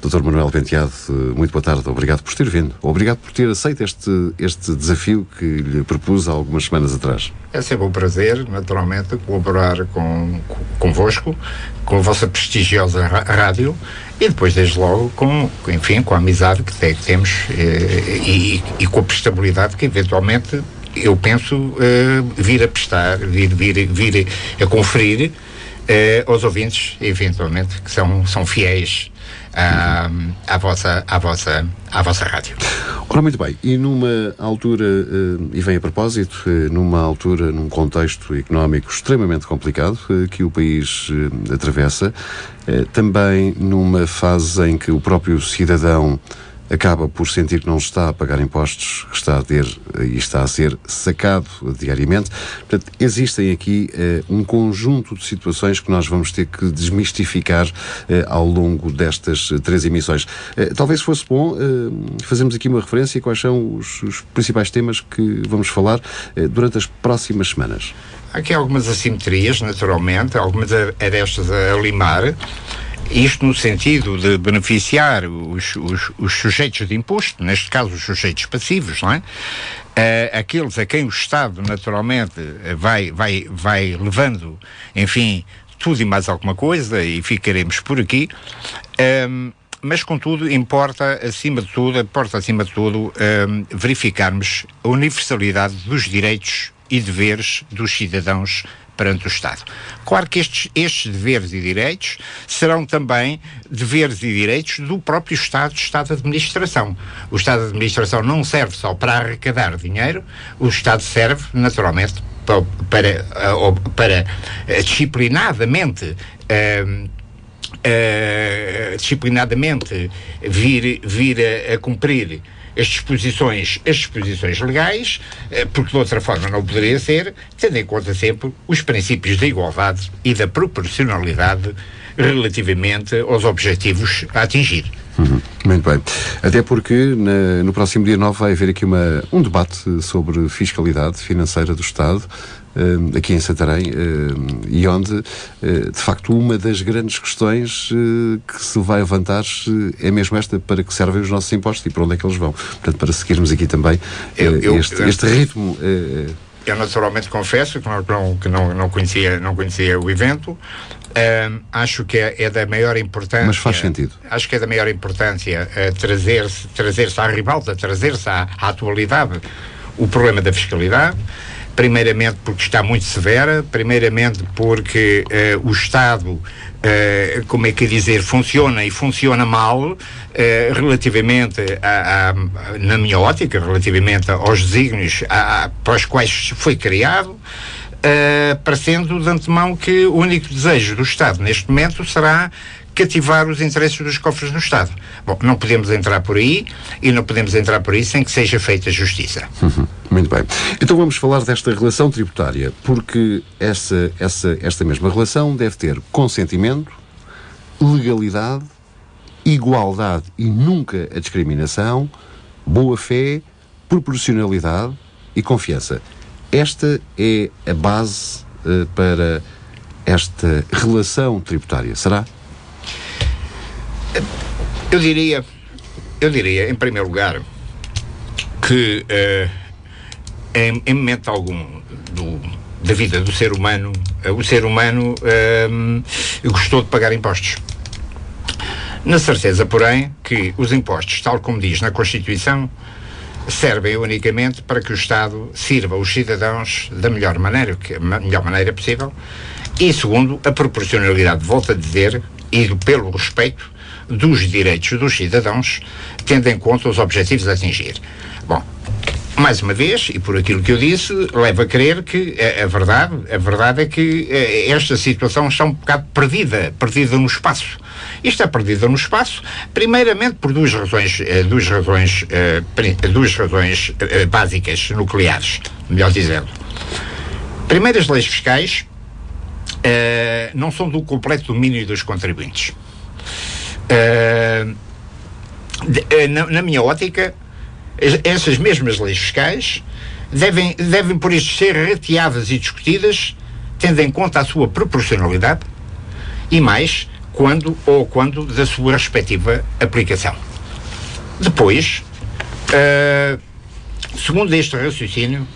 Dr. Manuel Penteado, muito boa tarde, obrigado por ter vindo, obrigado por ter aceito este desafio que lhe propus há algumas semanas atrás. É sempre um prazer, naturalmente, colaborar convosco, com a vossa prestigiosa rádio e depois, desde logo, com a amizade que temos e com a prestabilidade que, eventualmente, eu penso vir a prestar, vir a conferir aos ouvintes, eventualmente, que são fiéis à vossa rádio. Ora, muito bem, e numa altura, e vem a propósito, numa altura, num contexto económico extremamente complicado que o país atravessa, também numa fase em que o próprio cidadão acaba por sentir que não está a pagar impostos, que está a ser sacado diariamente. Portanto, existem aqui um conjunto de situações que nós vamos ter que desmistificar ao longo destas 3 emissões. Talvez fosse bom fazermos aqui uma referência a quais são os principais temas que vamos falar durante as próximas semanas. Há aqui algumas assimetrias, naturalmente, algumas arestas a limar. Isto no sentido de beneficiar os sujeitos de imposto, neste caso os sujeitos passivos, não é? Aqueles a quem o Estado, naturalmente, vai levando, enfim, tudo e mais alguma coisa, e ficaremos por aqui. Mas, contudo, importa acima de tudo verificarmos a universalidade dos direitos e deveres dos cidadãos perante o Estado. Claro que estes deveres e direitos serão também deveres e direitos do próprio Estado de administração. O Estado de administração não serve só para arrecadar dinheiro, o Estado serve, naturalmente, para disciplinadamente vir a cumprir as disposições legais, porque de outra forma não poderia ser, tendo em conta sempre os princípios da igualdade e da proporcionalidade relativamente aos objetivos a atingir. Muito bem. Até porque no próximo dia 9 vai haver aqui um debate sobre fiscalidade financeira do Estado, aqui em Santarém, e onde, de facto, uma das grandes questões que se vai levantar é mesmo esta: para que servem os nossos impostos e para onde é que eles vão. Portanto, para seguirmos aqui também este ritmo. Eu naturalmente confesso que não conhecia o evento. Acho que é da maior importância. Mas faz sentido. Acho que é da maior importância trazer-se à ribalta, trazer-se à atualidade o problema da fiscalidade. Primeiramente porque está muito severa, primeiramente porque o Estado, funciona e funciona mal relativamente na minha ótica, relativamente aos desígnios para os quais foi criado, parecendo de antemão que o único desejo do Estado neste momento será cativar os interesses dos cofres do Estado. Bom, não podemos entrar por aí, e não podemos entrar por aí sem que seja feita justiça. Muito bem. Então vamos falar desta relação tributária, porque esta mesma relação deve ter consentimento, legalidade, igualdade e nunca a discriminação, boa-fé, proporcionalidade e confiança. Esta é a base para esta relação tributária, será? Eu diria, em primeiro lugar, que em momento algum da vida do ser humano, o ser humano gostou de pagar impostos. Na certeza, porém, que os impostos, tal como diz na Constituição, servem unicamente para que o Estado sirva os cidadãos da melhor maneira possível, e segundo, a proporcionalidade, volto a dizer, e pelo respeito dos direitos dos cidadãos, tendo em conta os objetivos a atingir. Bom, mais uma vez, e por aquilo que eu disse, levo a crer que a verdade é que esta situação está um bocado perdida no espaço. E está perdida no espaço, primeiramente por duas razões básicas, nucleares, melhor dizendo. Primeiro, as leis fiscais não são do completo domínio dos contribuintes. Na minha ótica, essas mesmas leis fiscais devem por isso ser rateadas e discutidas, tendo em conta a sua proporcionalidade, e mais, quando da sua respectiva aplicação. Depois, segundo este raciocínio,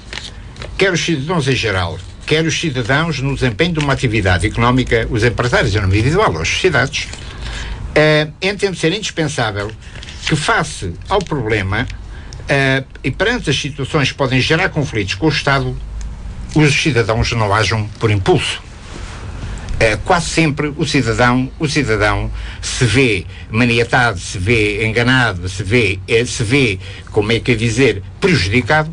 quer os cidadãos em geral, quer os cidadãos no desempenho de uma atividade económica, os empresários em nome individual, as sociedades, entendo ser indispensável que, face ao problema e perante as situações que podem gerar conflitos com o Estado, os cidadãos não ajam por impulso. Quase sempre o cidadão se vê maniatado, se vê enganado, se vê, como é que dizer, prejudicado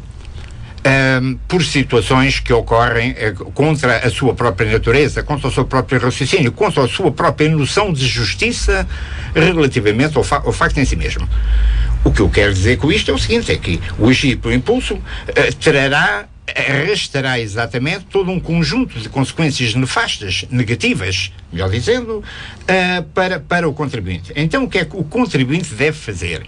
por situações que ocorrem contra a sua própria natureza, contra o seu próprio raciocínio, contra a sua própria noção de justiça relativamente ao facto em si mesmo. O que eu quero dizer com isto é o seguinte, é que o agir por impulso arrastará exatamente todo um conjunto de consequências nefastas, negativas, melhor dizendo, para o contribuinte. Então, o que é que o contribuinte deve fazer?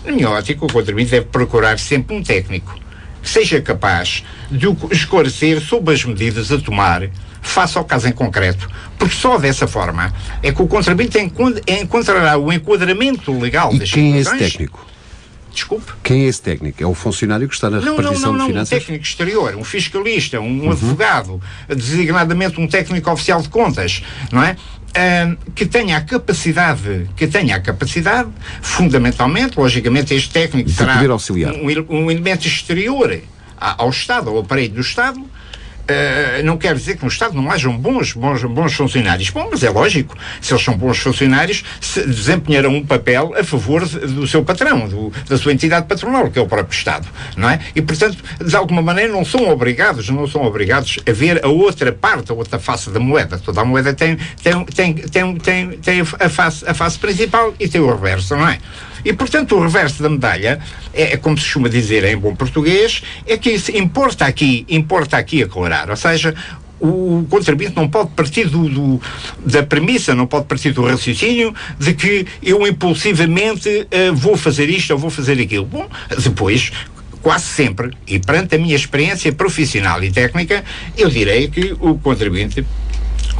Na minha ótica, o contribuinte deve procurar sempre um técnico que seja capaz de o esclarecer sobre as medidas a tomar face ao caso em concreto, porque só dessa forma é que o contribuinte encontrará o enquadramento legal das situações. Quem é esse técnico? Desculpe? Quem é esse técnico? É o funcionário que está na repartição de finanças? Um técnico exterior, um fiscalista, um advogado, designadamente um técnico oficial de contas, não é? Que tenha a capacidade, fundamentalmente, logicamente este técnico será um elemento exterior ao Estado, ao aparelho do Estado. Não quer dizer que no Estado não hajam bons funcionários. Bom, mas é lógico, se eles são bons funcionários, desempenharão um papel a favor do seu patrão, da sua entidade patronal, que é o próprio Estado, não é? E, portanto, de alguma maneira não são obrigados a ver a outra parte, a outra face da moeda. Toda a moeda tem a face principal e tem o reverso, não é? E, portanto, o reverso da medalha é como se costuma dizer em bom português, é que isso importa aqui aclarar. Ou seja, o contribuinte não pode partir da premissa, não pode partir do raciocínio de que eu impulsivamente vou fazer isto ou vou fazer aquilo. Bom, depois, quase sempre, e perante a minha experiência profissional e técnica, eu direi que o contribuinte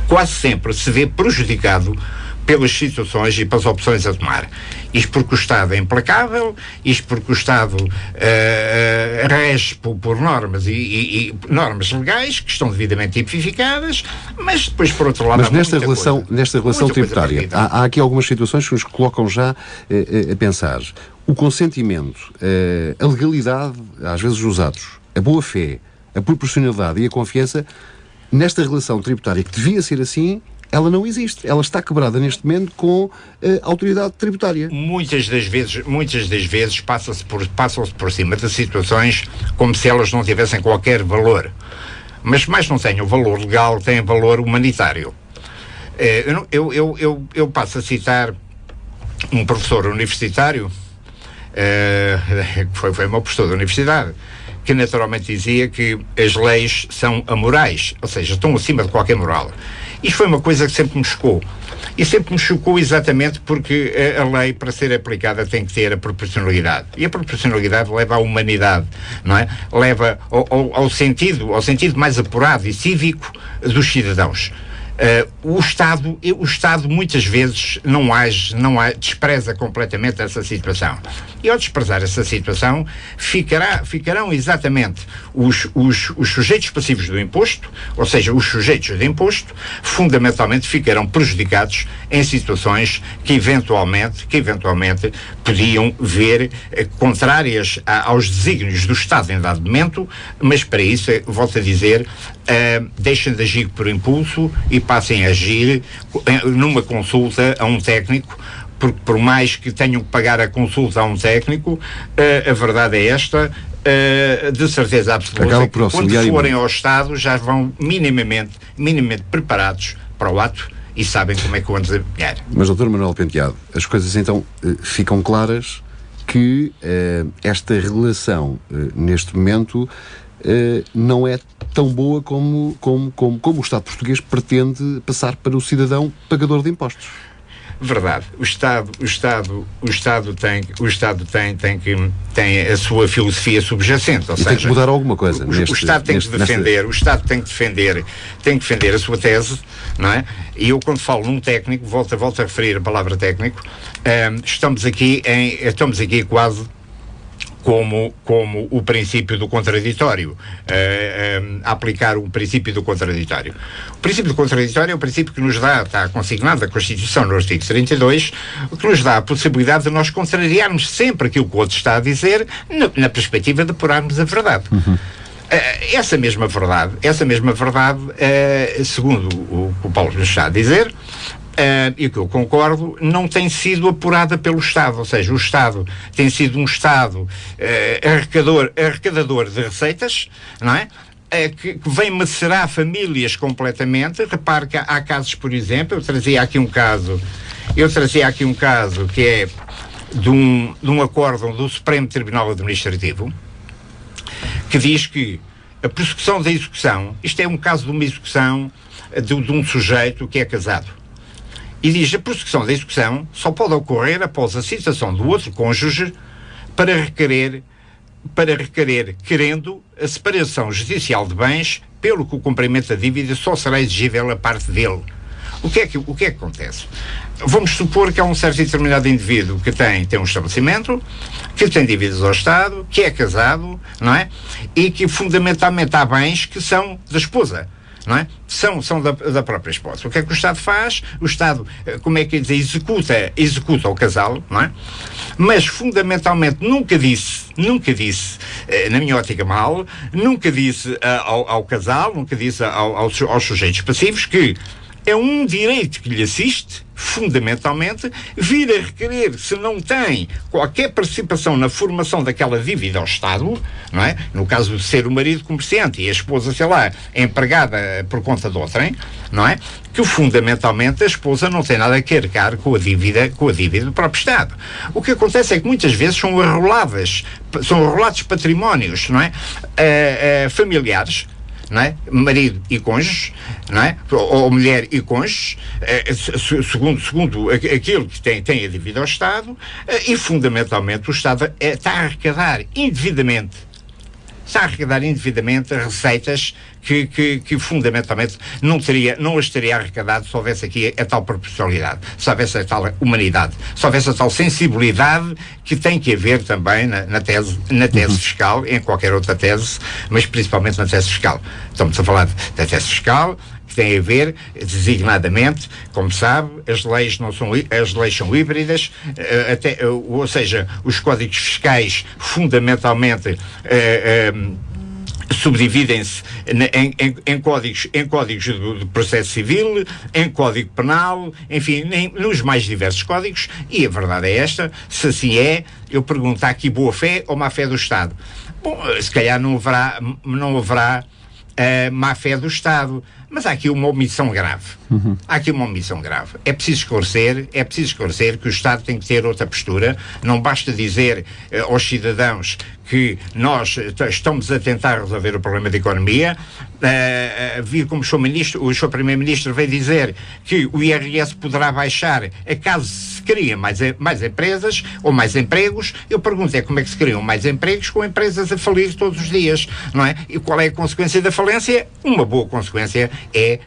quase sempre se vê prejudicado pelas situações e pelas opções a tomar. Isto porque o Estado é implacável, isto porque o Estado rege por normas e normas legais que estão devidamente tipificadas, mas depois, por outro lado, nesta relação tributária, há aqui algumas situações que nos colocam já a pensar. O consentimento, a legalidade, às vezes os atos, a boa-fé, a proporcionalidade e a confiança, nesta relação tributária que devia ser assim, ela não existe. Ela está quebrada neste momento com a autoridade tributária. Muitas das vezes passam-se por cima de situações como se elas não tivessem qualquer valor. Mas mais não tenham valor legal, têm valor humanitário. Eu passo a citar um professor universitário, que foi meu professor da universidade, que naturalmente dizia que as leis são amorais, ou seja, estão acima de qualquer moral. Isto foi uma coisa que sempre me chocou. E sempre me chocou exatamente porque a lei, para ser aplicada, tem que ter a proporcionalidade. E a proporcionalidade leva à humanidade, não é? Leva ao sentido mais apurado e cívico dos cidadãos. O Estado muitas vezes despreza completamente essa situação. E ao desprezar essa situação, ficarão exatamente os sujeitos passivos do imposto, ou seja, os sujeitos de imposto, fundamentalmente ficarão prejudicados em situações que eventualmente podiam ver contrárias aos desígnios do Estado em dado momento, mas para isso, volto a dizer, deixem de agir por impulso e passem a agir numa consulta a um técnico, porque por mais que tenham que pagar a consulta a um técnico, a verdade é esta, de certeza absoluta, que quando forem ao Estado já vão minimamente preparados para o ato e sabem como é que vão desempenhar. Mas, Dr. Manuel Penteado, as coisas então ficam claras que esta relação neste momento não é tão boa como o Estado português pretende passar para o cidadão pagador de impostos. Verdade. O Estado tem a sua filosofia subjacente, ou seja, tem que mudar alguma coisa. O Estado tem que defender, tem que defender a sua tese, não é? E eu, quando falo num técnico, volto a referir a palavra técnico, estamos aqui quase como o princípio do contraditório, a aplicar o princípio do contraditório. O princípio do contraditório é o princípio que nos dá, está consignado na Constituição, no artigo 32, que nos dá a possibilidade de nós contrariarmos sempre aquilo que o outro está a dizer, na perspectiva de apurarmos a verdade. Essa mesma verdade, segundo o que o Paulo nos está a dizer, e que eu concordo, não tem sido apurada pelo Estado, ou seja, o Estado tem sido um Estado arrecadador de receitas, não é? Que vem macerar famílias completamente. Repare que há casos, por exemplo, eu trazia aqui um caso que é de um acórdão do Supremo Tribunal Administrativo, que diz que a prossecução da execução, isto é um caso de uma execução de um sujeito que é casado, e diz: a prossecução da execução só pode ocorrer após a citação do outro cônjuge para requerer, querendo a separação judicial de bens, pelo que o cumprimento da dívida só será exigível a parte dele. O que é que acontece? Vamos supor que há um certo e determinado indivíduo que tem um estabelecimento, que tem dívidas ao Estado, que é casado, não é? E que fundamentalmente há bens que são da esposa, não é? São da própria esposa. O que é que o Estado faz? O Estado, como é que dizer, executa o casal, não é? Mas fundamentalmente nunca disse, na minha ótica mal, nunca disse ao casal, nunca disse aos sujeitos passivos que é um direito que lhe assiste, fundamentalmente, vir a requerer, se não tem qualquer participação na formação daquela dívida ao Estado, não é? No caso de ser o marido comerciante e a esposa, sei lá, empregada por conta de outrem, não é? Que fundamentalmente a esposa não tem nada a arcar com a dívida do próprio Estado. O que acontece é que muitas vezes são arrolados patrimónios, não é? Familiares, não é? Marido e cônjuge, não é? Ou mulher e cônjuge, segundo aquilo que tem a dívida ao Estado, e fundamentalmente o Estado está a arrecadar indevidamente receitas que fundamentalmente não as teria arrecadado se houvesse aqui a tal proporcionalidade, se houvesse a tal humanidade, se houvesse a tal sensibilidade que tem que haver também na tese fiscal, em qualquer outra tese, mas principalmente na tese fiscal. Estamos a falar da tese fiscal, que tem a ver, designadamente, como sabe, as leis são híbridas, ou seja, os códigos fiscais fundamentalmente subdividem-se em códigos do processo civil, em código penal, enfim, nos mais diversos códigos, e a verdade é esta: se assim é, eu pergunto, há aqui boa-fé ou má-fé do Estado? Bom, se calhar não haverá má-fé do Estado, mas há aqui uma omissão grave. Há aqui uma omissão grave. É preciso esclarecer que o Estado tem que ter outra postura. Não basta dizer aos cidadãos que nós estamos a tentar resolver o problema da economia, vir como o Sr. Primeiro-Ministro veio dizer que o IRS poderá baixar caso se criem mais empresas ou mais empregos. Eu pergunto, como é que se criam mais empregos com empresas a falir todos os dias, não é? E qual é a consequência da falência? Uma boa consequência é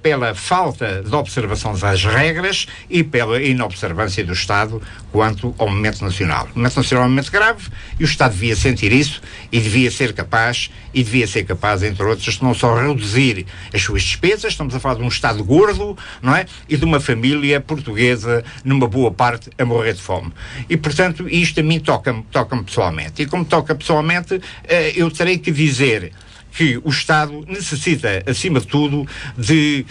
pela falta de observação das regras e pela inobservância do Estado quanto ao momento nacional. O momento nacional é um momento grave e o Estado devia sentir isso e devia ser capaz, entre outros, de não só reduzir as suas despesas. Estamos a falar de um Estado gordo, não é? E de uma família portuguesa, numa boa parte, a morrer de fome. E, portanto, isto a mim toca-me pessoalmente. E como toca pessoalmente, eu terei que dizer que o Estado necessita, acima de tudo, de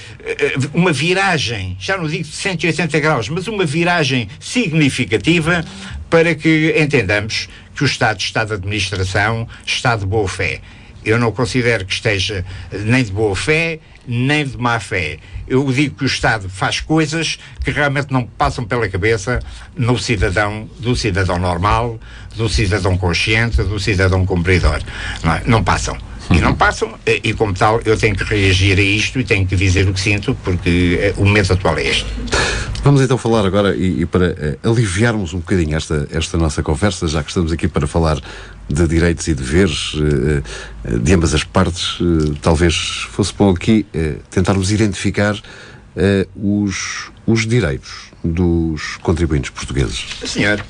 uma viragem, já não digo de 180 graus, mas uma viragem significativa para que entendamos que o Estado de administração está de boa fé. Eu não considero que esteja nem de boa fé, nem de má fé. Eu digo que o Estado faz coisas que realmente não passam pela cabeça do cidadão normal, do cidadão consciente, do cidadão cumpridor. Não passam. E não passam, e como tal eu tenho que reagir a isto e tenho que dizer o que sinto, porque o momento atual é este. Vamos então falar agora, e para aliviarmos um bocadinho esta nossa conversa, já que estamos aqui para falar de direitos e deveres de ambas as partes, talvez fosse bom aqui tentarmos identificar os direitos dos contribuintes portugueses. Senhor,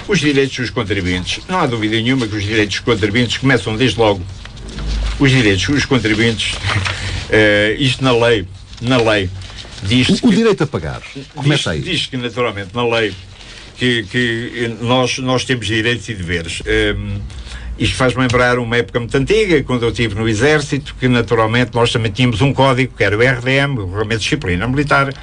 os direitos dos contribuintes, não há dúvida nenhuma que os direitos dos contribuintes começam desde logo. Os direitos dos contribuintes, isto na lei diz o direito a pagar, começa aí. Diz que naturalmente na lei que nós temos direitos e deveres. Isto faz-me lembrar uma época muito antiga, quando eu estive no Exército, que naturalmente nós também tínhamos um código, que era o RDM, o Regulamento de Disciplina Militar,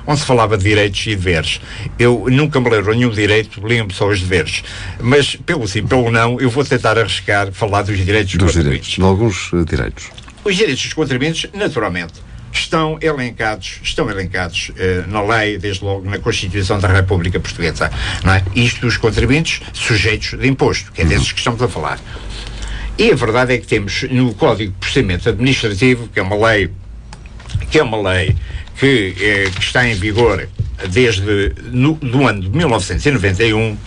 onde se falava de direitos e deveres. Eu nunca me lembro nenhum direito, lembro só os deveres. Mas, pelo sim, pelo não, eu vou tentar arriscar falar dos direitos dos contribuintes. De alguns direitos. Os direitos dos contribuintes, naturalmente, estão elencados na lei, desde logo na Constituição da República Portuguesa, não é? Isto dos contribuintes sujeitos de imposto, que é desses que estamos a falar. E a verdade é que temos no Código de Procedimento Administrativo, que é uma lei que está em vigor desde do ano de 1991,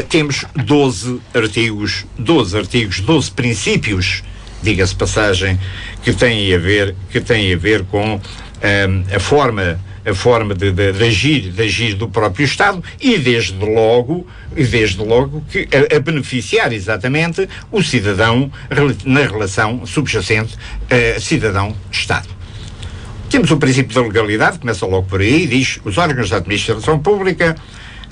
temos 12 artigos, 12 princípios, diga-se passagem, que têm a ver com a forma de agir do próprio Estado e desde logo que a beneficiar exatamente o cidadão na relação subjacente cidadão-Estado. Temos o princípio da legalidade, começa logo por aí, diz: os órgãos da administração pública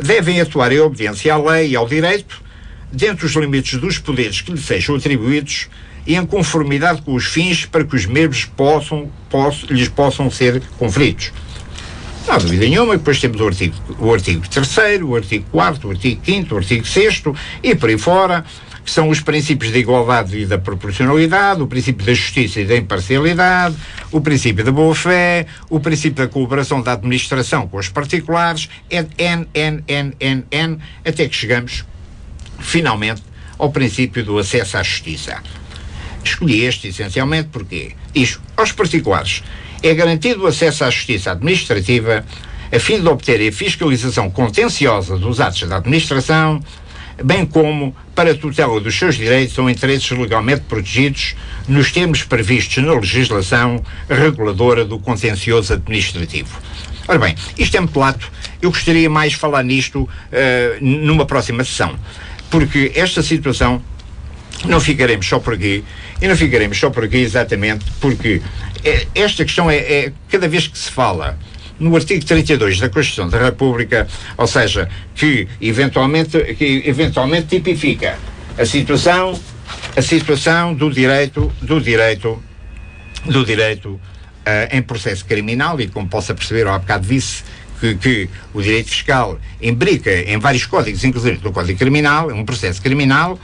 devem atuar em obediência à lei e ao direito, dentro dos limites dos poderes que lhes sejam atribuídos e em conformidade com os fins para que os mesmos lhes possam ser conferidos. Não há dúvida nenhuma. Depois temos o artigo 3º, o artigo 4º, o artigo 5º, o artigo 6º e por aí fora, que são os princípios da igualdade e da proporcionalidade, o princípio da justiça e da imparcialidade, o princípio da boa-fé, o princípio da cooperação da administração com os particulares, até que chegamos, finalmente, ao princípio do acesso à justiça. Escolhi este, essencialmente, porque diz: aos particulares é garantido o acesso à justiça administrativa a fim de obter a fiscalização contenciosa dos atos da administração, bem como para a tutela dos seus direitos ou interesses legalmente protegidos nos termos previstos na legislação reguladora do contencioso administrativo. Ora bem, isto é muito lato. Eu gostaria mais de falar nisto numa próxima sessão, porque esta situação não ficaremos só por aqui, e não ficaremos só por aqui exatamente porque esta questão cada vez que se fala no artigo 32 da Constituição da República, ou seja, que eventualmente tipifica a situação do direito em processo criminal, e como possa perceber, há bocado disse que o direito fiscal imbrica em vários códigos, inclusive no Código Criminal, é um processo criminal.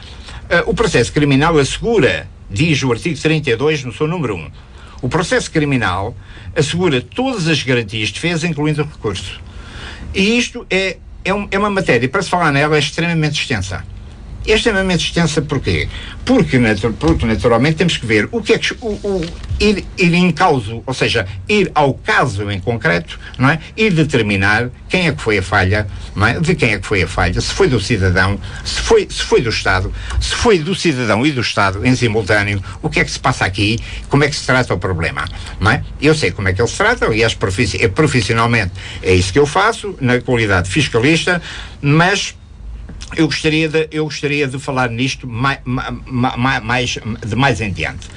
O processo criminal assegura, diz o artigo 32 no seu número 1, o processo criminal assegura todas as garantias de defesa, incluindo o recurso. E isto é uma matéria, para se falar nela, é extremamente extensa. É extremamente extensa porquê? Porque naturalmente temos que ver o que é que ir em causa, ou seja, ir ao caso em concreto, não é? E determinar quem é que foi a falha, não é? De quem é que foi a falha, se foi do cidadão, se foi do Estado, se foi do cidadão e do Estado em simultâneo, o que é que se passa aqui, como é que se trata o problema, não é? Eu sei como é que ele se trata, aliás, profissionalmente é isso que eu faço, na qualidade de fiscalista, mas eu gostaria de falar nisto mais em diante.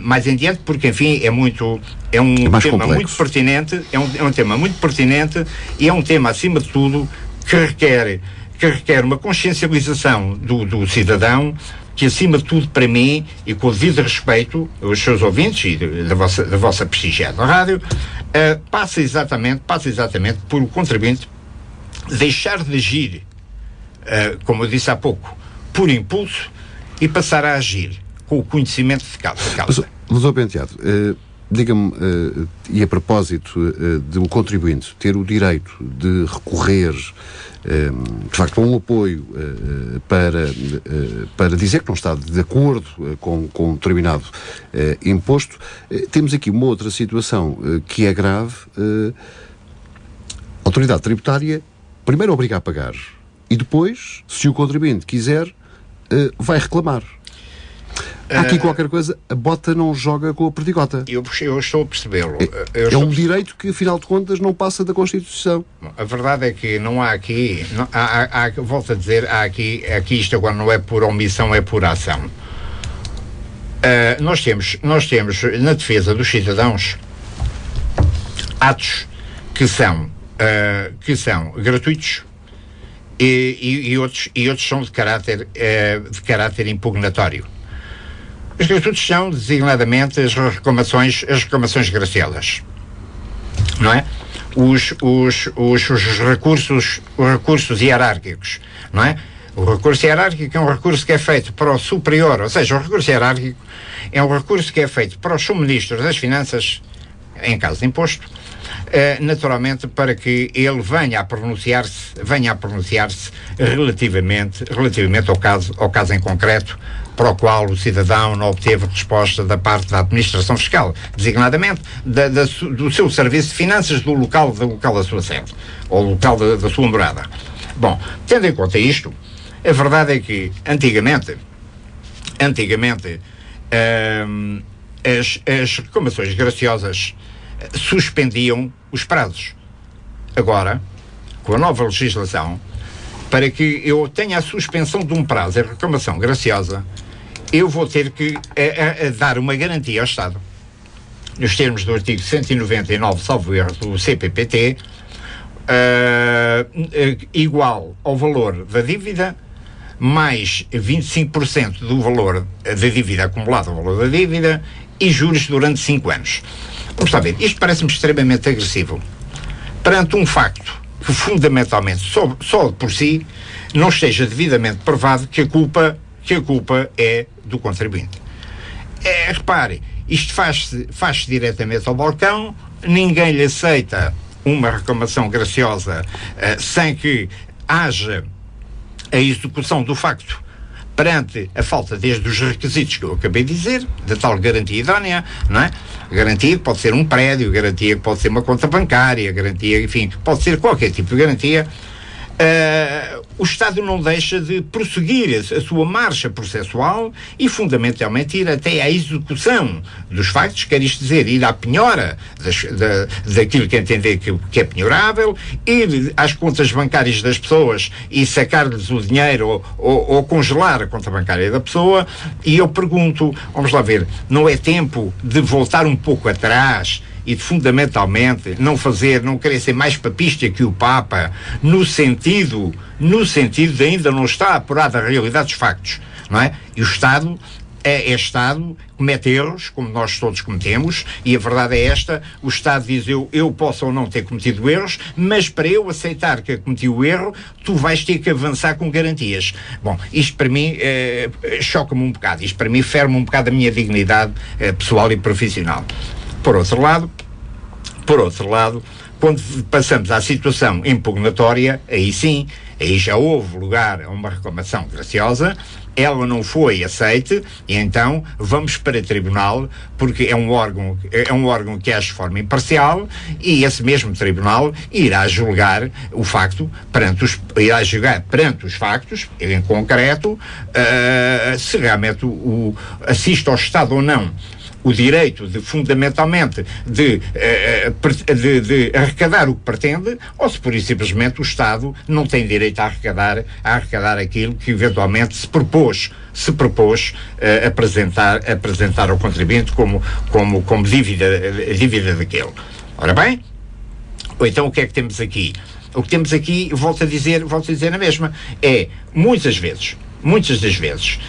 Mais em diante, porque, enfim, é um tema muito pertinente, é um tema muito pertinente e é um tema, acima de tudo, que requer uma consciencialização do cidadão, que, acima de tudo, para mim, e com o devido respeito aos seus ouvintes e da vossa prestigiada rádio, passa exatamente por o contribuinte deixar de agir, como eu disse há pouco, por impulso, e passar a agir com o conhecimento de causa. Mas, Penteado, diga-me, e a propósito de um contribuinte ter o direito de recorrer de facto, um apoio para dizer que não está de acordo com um determinado imposto. Temos aqui uma outra situação que é grave. A autoridade tributária primeiro obriga a pagar e depois, se o contribuinte quiser, vai reclamar. Há aqui qualquer coisa, a bota não joga com a perdigota. Eu estou a percebê-lo. É um direito que, afinal de contas, não passa da Constituição. A verdade é que não há aqui, volto a dizer, aqui isto agora não é por omissão, é por ação. Nós temos na defesa dos cidadãos atos que são gratuitos e outros são de caráter impugnatório. Os gratuitos são designadamente as reclamações graciosas, não é? Os recursos hierárquicos, não é? O recurso hierárquico é um recurso que é feito para o superior, ou seja, o recurso hierárquico é um recurso que é feito para os suministros das finanças, em caso de imposto, naturalmente para que ele venha a pronunciar-se relativamente ao caso em concreto, para o qual o cidadão não obteve resposta da parte da administração fiscal, designadamente do seu serviço de finanças do local da sua sede, ou local da sua morada. Bom, tendo em conta isto, a verdade é que antigamente as reclamações graciosas suspendiam os prazos. Agora, com a nova legislação, para que eu tenha a suspensão de um prazo, a reclamação graciosa, eu vou ter que dar uma garantia ao Estado, nos termos do artigo 199, salvo erro, do CPPT, igual ao valor da dívida, mais 25% do valor da dívida acumulado ao valor da dívida e juros durante 5 anos. Vamos lá ver, isto parece-me extremamente agressivo perante um facto que fundamentalmente só por si não esteja devidamente provado que a culpa é do contribuinte. Repare, isto faz-se diretamente ao balcão, ninguém lhe aceita uma reclamação graciosa sem que haja a execução do facto perante a falta desde os requisitos que eu acabei de dizer, da tal garantia idónea, não é? Garantia que pode ser um prédio, garantia que pode ser uma conta bancária, garantia, enfim, pode ser qualquer tipo de garantia. O Estado não deixa de prosseguir a sua marcha processual e fundamentalmente ir até à execução dos factos, quer isto dizer, ir à penhora daquilo que entender que é penhorável, ir às contas bancárias das pessoas e sacar-lhes o dinheiro ou congelar a conta bancária da pessoa. E eu pergunto, vamos lá ver, não é tempo de voltar um pouco atrás e de fundamentalmente não querer ser mais papista que o Papa, no sentido de ainda não está apurada a realidade dos factos, não é? E o Estado é Estado, comete erros, como nós todos cometemos, e a verdade é esta: o Estado diz, eu posso ou não ter cometido erros, mas para eu aceitar que cometi o erro, tu vais ter que avançar com garantias. Bom, isto para mim choca-me um bocado, isto para mim fere-me um bocado a minha dignidade pessoal e profissional. Por outro lado, quando passamos à situação impugnatória, aí já houve lugar a uma reclamação graciosa, ela não foi aceite, e então vamos para o tribunal, porque é um órgão que age de forma imparcial, e esse mesmo tribunal irá julgar o facto perante os factos, em concreto, se realmente assiste ao Estado ou não o direito fundamentalmente de arrecadar o que pretende, ou se por simplesmente o Estado não tem direito a arrecadar aquilo que eventualmente se propôs apresentar ao contribuinte como dívida daquele. Ora bem, ou então o que é que temos aqui? O que temos aqui, volto a dizer na mesma, muitas das vezes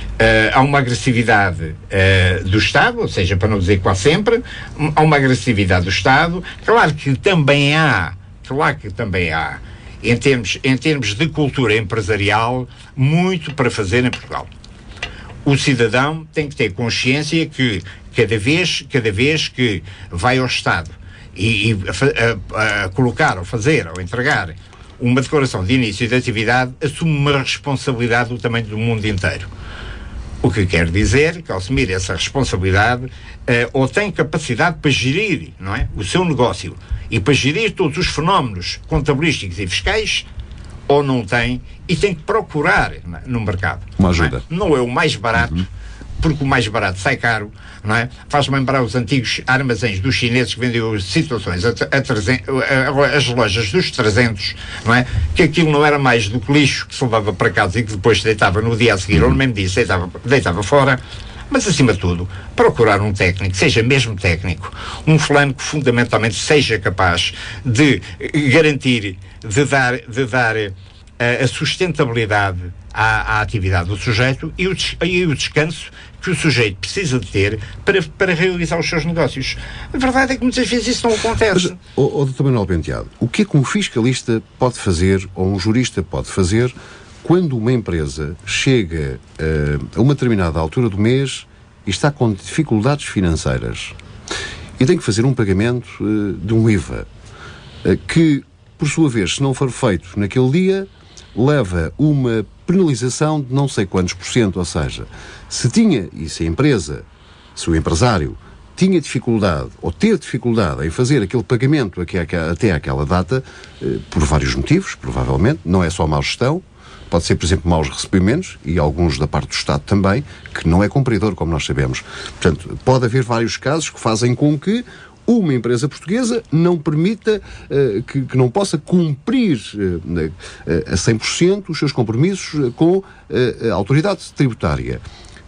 há uma agressividade do Estado, ou seja, para não dizer quase sempre, há uma agressividade do Estado. Claro que também há, em termos de cultura empresarial, muito para fazer em Portugal. O cidadão tem que ter consciência que cada vez que vai ao Estado e a colocar, ou fazer, ou entregar uma declaração de início de atividade assume uma responsabilidade do tamanho do mundo inteiro. O que quer dizer que, ao assumir essa responsabilidade, ou tem capacidade para gerir, não é, o seu negócio e para gerir todos os fenómenos contabilísticos e fiscais, ou não tem, e tem que procurar no mercado. Uma ajuda. Não é o mais barato, porque o mais barato sai caro, não é? Faz-me lembrar os antigos armazéns dos chineses que vendiam situações as lojas dos 300, não é? Que aquilo não era mais do que lixo que se levava para casa e que depois se deitava no dia a seguir, ou no mesmo dia se deitava fora. Mas, acima de tudo, procurar um técnico, seja mesmo técnico, um fulano que fundamentalmente seja capaz de garantir, de dar a sustentabilidade à atividade do sujeito e o descanso que o sujeito precisa de ter para realizar os seus negócios. A verdade é que muitas vezes isso não acontece. Mas, Dr. Manuel Penteado, o que é que um fiscalista pode fazer, ou um jurista pode fazer, quando uma empresa chega a uma determinada altura do mês e está com dificuldades financeiras e tem que fazer um pagamento de um IVA que, por sua vez, se não for feito naquele dia, leva uma penalização de não sei quantos %, ou seja, se a empresa, se o empresário tinha dificuldade, ou teve dificuldade em fazer aquele pagamento até aquela data, por vários motivos, provavelmente, não é só má gestão, pode ser, por exemplo, maus recebimentos, e alguns da parte do Estado também, que não é cumpridor, como nós sabemos. Portanto, pode haver vários casos que fazem com que uma empresa portuguesa não permita, que não possa cumprir a 100% os seus compromissos com a autoridade tributária.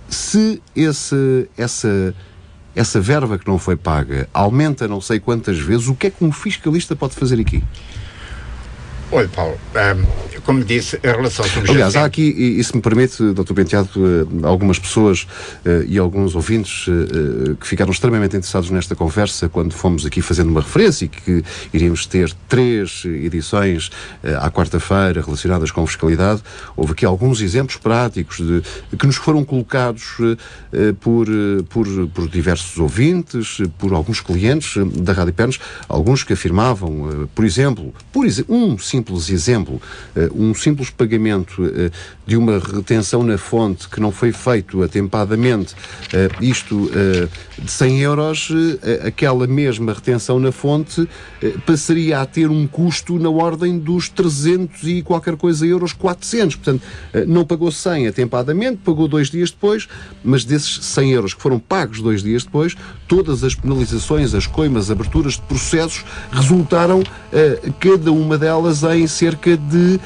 Se essa verba que não foi paga aumenta não sei quantas vezes, o que é que um fiscalista pode fazer aqui? Olha, Paulo, como disse, a relação subjacente... Aliás, há aqui, e se me permite, Dr. Penteado, algumas pessoas e alguns ouvintes que ficaram extremamente interessados nesta conversa quando fomos aqui fazendo uma referência e que iríamos ter 3 edições à quarta-feira relacionadas com fiscalidade. Houve aqui alguns exemplos práticos que nos foram colocados por diversos ouvintes, por alguns clientes da Rádio Pernos, alguns que afirmavam, por exemplo, um simples exemplo, um simples pagamento de uma retenção na fonte que não foi feito atempadamente, isto de 100 euros, aquela mesma retenção na fonte passaria a ter um custo na ordem dos 300 e qualquer coisa euros, 400. Portanto, não pagou 100 atempadamente, pagou 2 dias depois, mas desses 100 euros que foram pagos 2 dias depois, todas as penalizações, as coimas, aberturas de processos resultaram, cada uma delas, em cerca de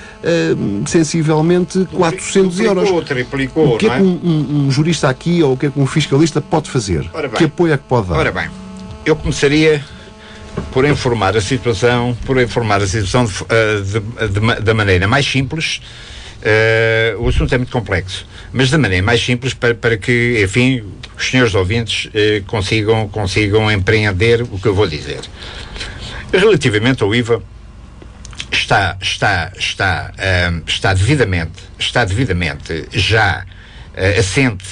sensivelmente 400 euros. Triplicou, o que é que um jurista aqui, ou o que é que um fiscalista pode fazer? Que apoio é que pode dar? Ora bem, eu começaria por informar a situação da maneira mais simples. O assunto é muito complexo, mas da maneira mais simples para que, enfim, os senhores ouvintes consigam empreender o que eu vou dizer. Relativamente ao IVA, está devidamente já assente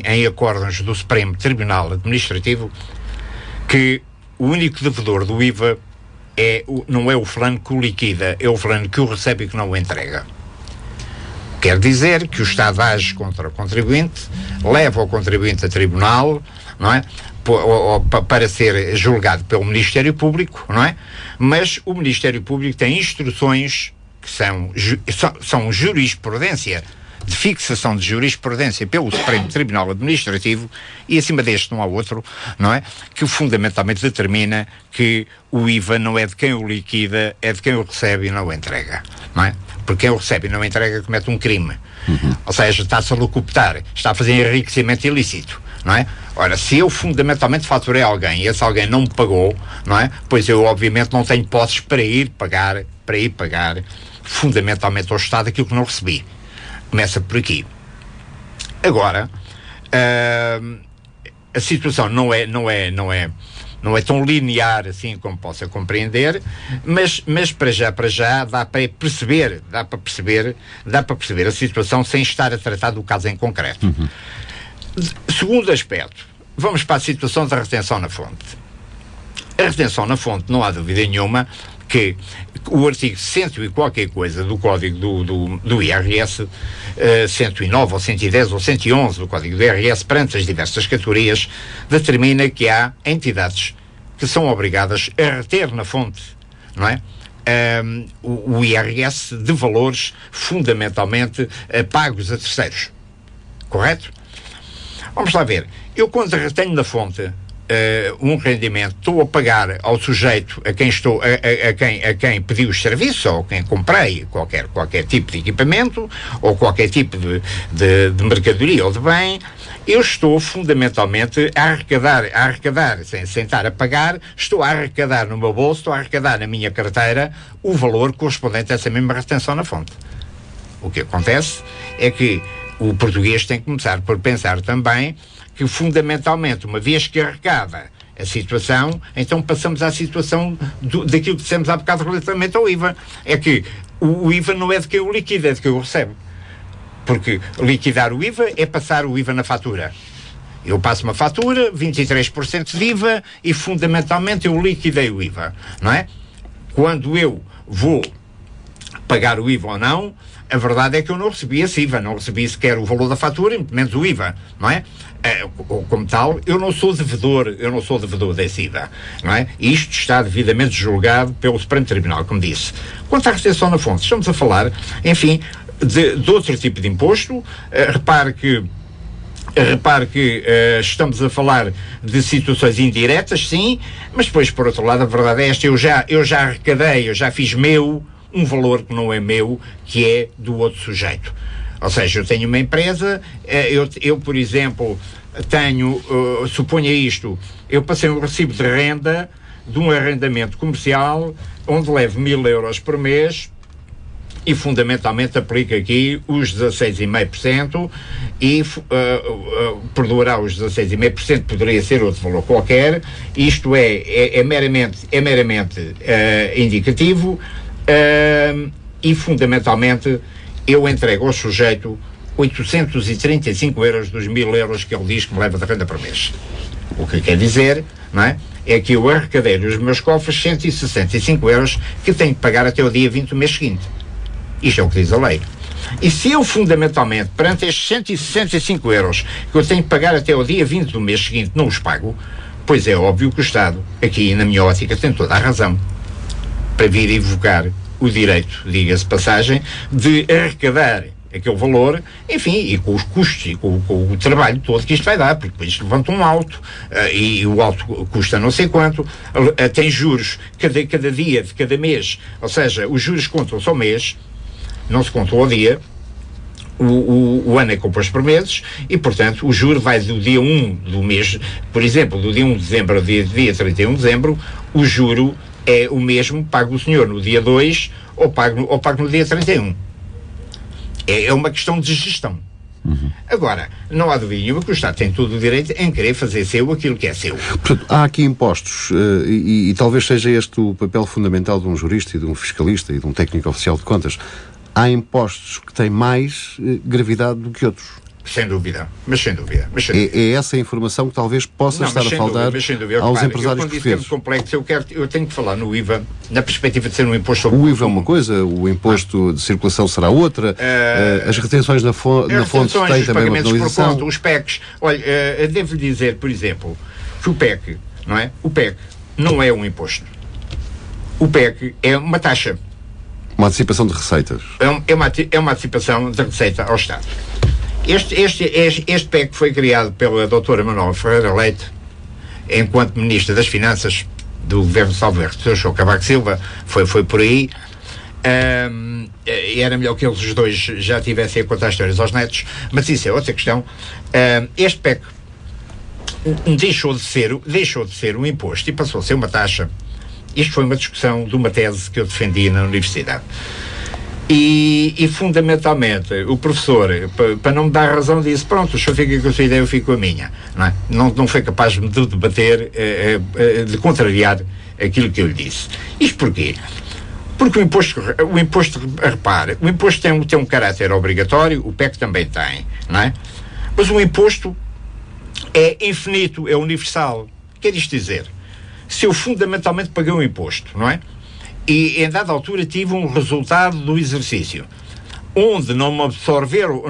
em acordos do Supremo Tribunal Administrativo que o único devedor do IVA não é o fulano que o liquida, é o fulano que o recebe e que não o entrega. Quer dizer que o Estado age contra o contribuinte, leva o contribuinte a tribunal, não é? Para ser julgado pelo Ministério Público, não é? Mas o Ministério Público tem instruções que são jurisprudência, de fixação de jurisprudência pelo Supremo Tribunal Administrativo, e acima deste não há outro, não é? Que fundamentalmente determina que o IVA não é de quem o liquida, é de quem o recebe e não o entrega, não é? Porque quem o recebe e não o entrega comete um crime. Ou seja, está-se a locuptar, está a fazer enriquecimento ilícito, não é? Ora, se eu fundamentalmente faturei alguém e esse alguém não me pagou, não é? Pois eu obviamente não tenho posses para ir pagar fundamentalmente ao Estado aquilo que não recebi. Começa por aqui. Agora, a situação não é tão linear assim como possa compreender, mas para já dá para perceber a situação sem estar a tratar do caso em concreto. Segundo aspecto, vamos para a situação da retenção na fonte. A retenção na fonte, não há dúvida nenhuma que o artigo 100 e qualquer coisa do Código do IRS, 109 ou 110 ou 111 do Código do IRS, perante as diversas categorias, determina que há entidades que são obrigadas a reter na fonte, não é? O IRS de valores fundamentalmente pagos a terceiros. Correto? Vamos lá ver. Eu, quando retenho na fonte um rendimento, estou a pagar ao sujeito a quem pediu os serviços, ou quem comprei qualquer tipo de equipamento, ou qualquer tipo de mercadoria ou de bem. Eu estou fundamentalmente a arrecadar, sem estar a pagar, estou a arrecadar no meu bolso, estou a arrecadar na minha carteira o valor correspondente a essa mesma retenção na fonte. O que acontece é que o português tem que começar por pensar também que, fundamentalmente, uma vez que arrecada a situação, então passamos à situação daquilo que dissemos há bocado relativamente ao IVA. É que o IVA não é de quem o liquida, é de quem o recebe. Porque liquidar o IVA é passar o IVA na fatura. Eu passo uma fatura, 23% de IVA, e fundamentalmente eu liquidei o IVA, não é? Quando eu vou pagar o IVA ou não, a verdade é que eu não recebi esse IVA, não recebi sequer o valor da fatura, muito menos o IVA, não é? Como tal, eu não sou devedor desse IVA, não é? E isto está devidamente julgado pelo Supremo Tribunal, como disse. Quanto à retenção na fonte, estamos a falar, enfim, de outro tipo de imposto. Repare que estamos a falar de situações indiretas, sim, mas depois, por outro lado, a verdade é esta: eu já arrecadei, eu já fiz meu um valor que não é meu, que é do outro sujeito. Ou seja, eu tenho uma empresa, eu por exemplo, suponha isto, eu passei um recibo de renda de um arrendamento comercial, onde levo 1.000 euros por mês, e fundamentalmente aplica aqui os 16,5% e perdoará os 16,5%, poderia ser outro valor qualquer. Isto é meramente indicativo, e fundamentalmente eu entrego ao sujeito 835 euros dos 1.000 euros que ele diz que me leva de renda por mês. O que quer dizer, não é? É que eu arrecadei nos meus cofres 165 euros que tenho que pagar até o dia 20 do mês seguinte. Isto é o que diz a lei. E se eu, fundamentalmente, perante estes 165 euros que eu tenho que pagar até o dia 20 do mês seguinte, não os pago, pois é óbvio que o Estado, aqui na minha ótica, tem toda a razão para vir invocar o direito, diga-se passagem, de arrecadar aquele valor, enfim, e com os custos e com o trabalho todo que isto vai dar, porque depois levanta um alto, e o alto custa não sei quanto, tem juros cada dia de cada mês, ou seja, os juros contam-se ao mês, não se contam ao dia. O ano é composto por meses e, portanto, o juro vai do dia 1 do mês, por exemplo, do dia 1 de dezembro ao dia 31 de dezembro, o juro é o mesmo, paga o senhor no dia 2 ou paga no dia 31. É uma questão de gestão. Agora, não há dúvida nenhuma que o Estado tem todo o direito em querer fazer seu aquilo que é seu. Portanto, há aqui impostos, e talvez seja este o papel fundamental de um jurista e de um fiscalista e de um técnico oficial de contas. Há impostos que têm mais gravidade do que outros. Sem dúvida, mas sem dúvida. É essa a informação que talvez possa estar a faltar aos empresários portugueses. Complexo, eu tenho que falar no IVA, na perspectiva de ser um imposto sobre o IVA é uma coisa, o imposto de circulação será outra, as retenções na fonte têm também uma penalização. Por conta, os PECs, olha, devo-lhe dizer, por exemplo, que o PEC, não é? O PEC não é um imposto. O PEC é uma taxa. Uma antecipação de receitas. É uma antecipação de receita ao Estado. Este PEC foi criado pela doutora Manuela Ferreira Leite, enquanto Ministra das Finanças do Governo Salvo Erro, do Sr. Cavaco Silva, foi por aí. E era melhor que eles os dois já tivessem a contar histórias aos netos, mas isso é outra questão. Este PEC deixou de ser um imposto e passou a ser uma taxa. Isto foi uma discussão de uma tese que eu defendi na universidade. E fundamentalmente, o professor, para não me dar razão, disse: pronto, o senhor fica com a sua ideia, eu fico com a minha. Não foi capaz de debater, de contrariar aquilo que eu lhe disse. Isto porquê? Porque o imposto, repare, o imposto tem um caráter obrigatório, o PEC também tem, não é? Mas o imposto é infinito, é universal. Quer isto dizer? Se eu fundamentalmente paguei um imposto, não é? e em dada altura tive um resultado do exercício onde não me absorveu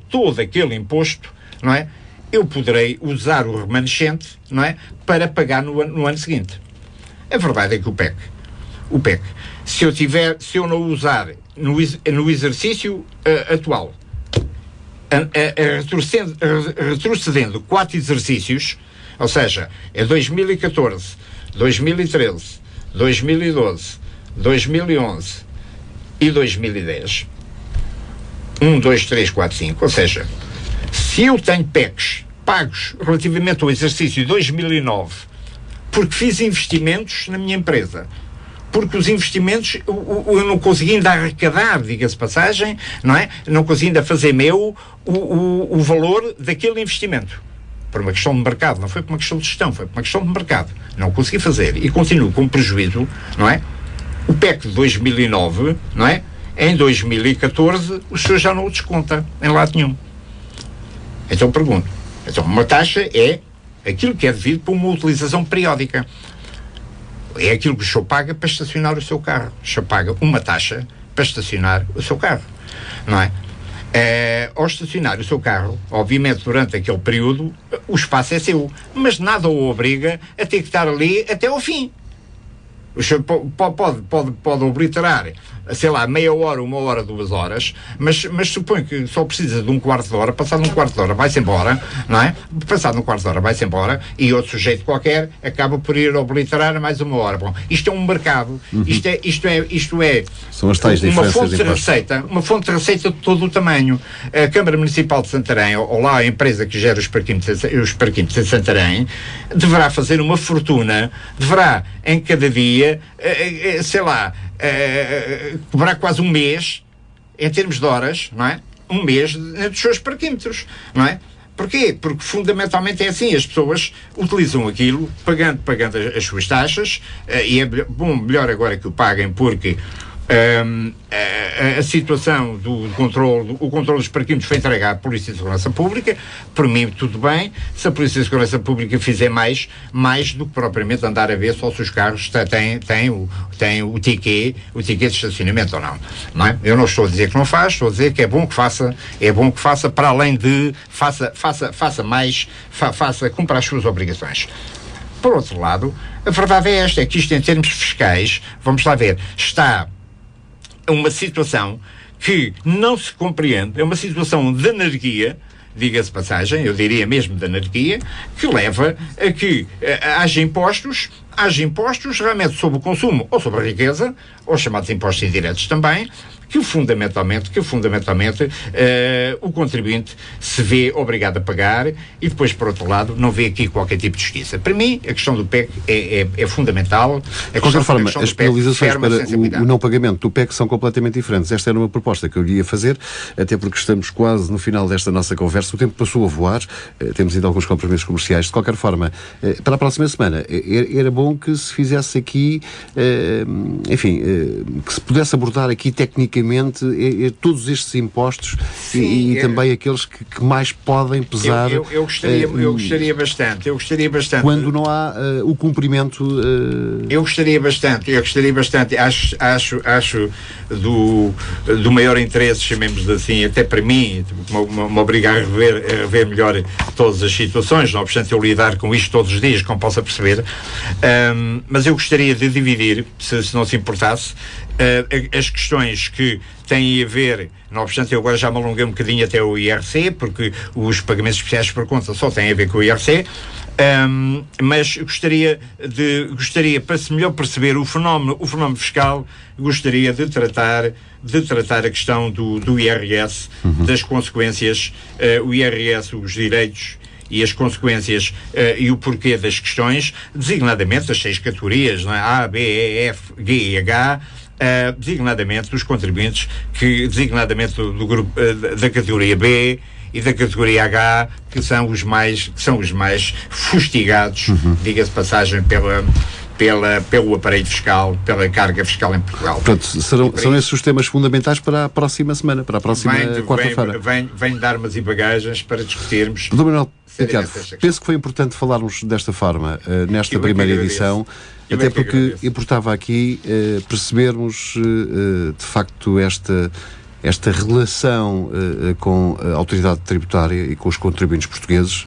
todo aquele imposto, não é? Eu poderei usar o remanescente, não é, para pagar no ano seguinte. A verdade é que o PEC, se eu não usar no exercício atual, retrocedendo 4 exercícios, ou seja, é 2014, 2013, 2012, 2011 e 2010, 1, 2, 3, 4, 5, ou seja, se eu tenho PECs pagos relativamente ao exercício de 2009, porque fiz investimentos na minha empresa, porque os investimentos eu não consegui ainda arrecadar, diga-se passagem, não é? Não consegui ainda fazer meu o valor daquele investimento. Por uma questão de mercado, não foi por uma questão de gestão, foi por uma questão de mercado. Não consegui fazer e continuo com prejuízo, não é? O PEC de 2009, não é? Em 2014, o senhor já não o desconta em lado nenhum. Então pergunto, então uma taxa é aquilo que é devido para uma utilização periódica. É aquilo que o senhor paga para estacionar o seu carro. O senhor paga uma taxa para estacionar o seu carro, não é? Ao estacionar o seu carro, obviamente durante aquele período, o espaço é seu, mas nada o obriga a ter que estar ali até ao fim. O senhor pode obliterar, sei lá, meia hora, 1 hora, 2 horas, mas suponho que só precisa de um quarto de hora, passado um quarto de hora vai-se embora, não é? Passado um quarto de hora vai-se embora e outro sujeito qualquer acaba por ir obliterar mais 1 hora. Bom, isto é um mercado, isto é são as tais uma fonte de receita de todo o tamanho. A Câmara Municipal de Santarém, ou lá a empresa que gera os parquímetros de Santarém, deverá fazer uma fortuna, deverá em cada dia, sei lá, cobrar quase 1 mês, em termos de horas, não é? 1 mês dos seus parquímetros, não é? Porquê? Porque fundamentalmente é assim, as pessoas utilizam aquilo, pagando as suas taxas, e é melhor agora que o paguem, porque a situação o controle dos parquímetros foi entregue à Polícia de Segurança Pública. Por mim tudo bem, se a Polícia de Segurança Pública fizer mais do que propriamente andar a ver só se os carros têm o ticket de estacionamento ou não é? Eu não estou a dizer que não faz, estou a dizer que é bom que faça para além de faça mais, cumpra as suas obrigações. Por outro lado, a verdade é esta, é que isto em termos fiscais, vamos lá ver, está uma situação que não se compreende, é uma situação de anarquia, diga-se passagem, eu diria mesmo de anarquia, que leva a que haja impostos realmente sobre o consumo ou sobre a riqueza, ou chamados impostos indiretos também, que fundamentalmente o contribuinte se vê obrigado a pagar e depois, por outro lado, não vê aqui qualquer tipo de justiça. Para mim, a questão do PEC é fundamental. De qualquer forma, as penalizações para o não pagamento do PEC são completamente diferentes. Esta era uma proposta que eu lhe ia fazer, até porque estamos quase no final desta nossa conversa. O tempo passou a voar, temos ainda alguns compromissos comerciais. De qualquer forma, para a próxima semana, era bom que se fizesse aqui, que se pudesse abordar aqui tecnicamente todos estes impostos. Sim, e também aqueles que mais podem pesar. Eu gostaria bastante. Quando não há o cumprimento. Eu gostaria bastante. Acho do maior interesse, chamemos assim, até para mim, me obrigar a rever melhor todas as situações, não obstante eu lidar com isto todos os dias, como possa perceber. Mas eu gostaria de dividir, se não se importasse, as questões que têm a ver, não obstante eu agora já me alonguei um bocadinho até o IRC, porque os pagamentos especiais por conta só têm a ver com o IRC, mas gostaria para se melhor perceber o fenómeno fiscal, gostaria de tratar a questão do IRS, das consequências, o IRS, os direitos e as consequências e o porquê das questões, designadamente as 6 categorias, não é? A, B, E, F, G e H, designadamente dos contribuintes designadamente do grupo da categoria B e da categoria H, que são os mais fustigados, diga-se passagem, pelo aparelho fiscal, pela carga fiscal em Portugal. Portanto, são esses os temas fundamentais para a próxima semana, para a próxima quarta-feira. Venho dar-me e bagagens para discutirmos. Dr. Manuel seriamente Ricardo, esta questão. penso que foi importante falarmos desta forma nesta Eu bem que primeira agradeço. edição, Eu até bem que porque agradeço. importava aqui percebermos de facto esta relação com a autoridade tributária e com os contribuintes portugueses,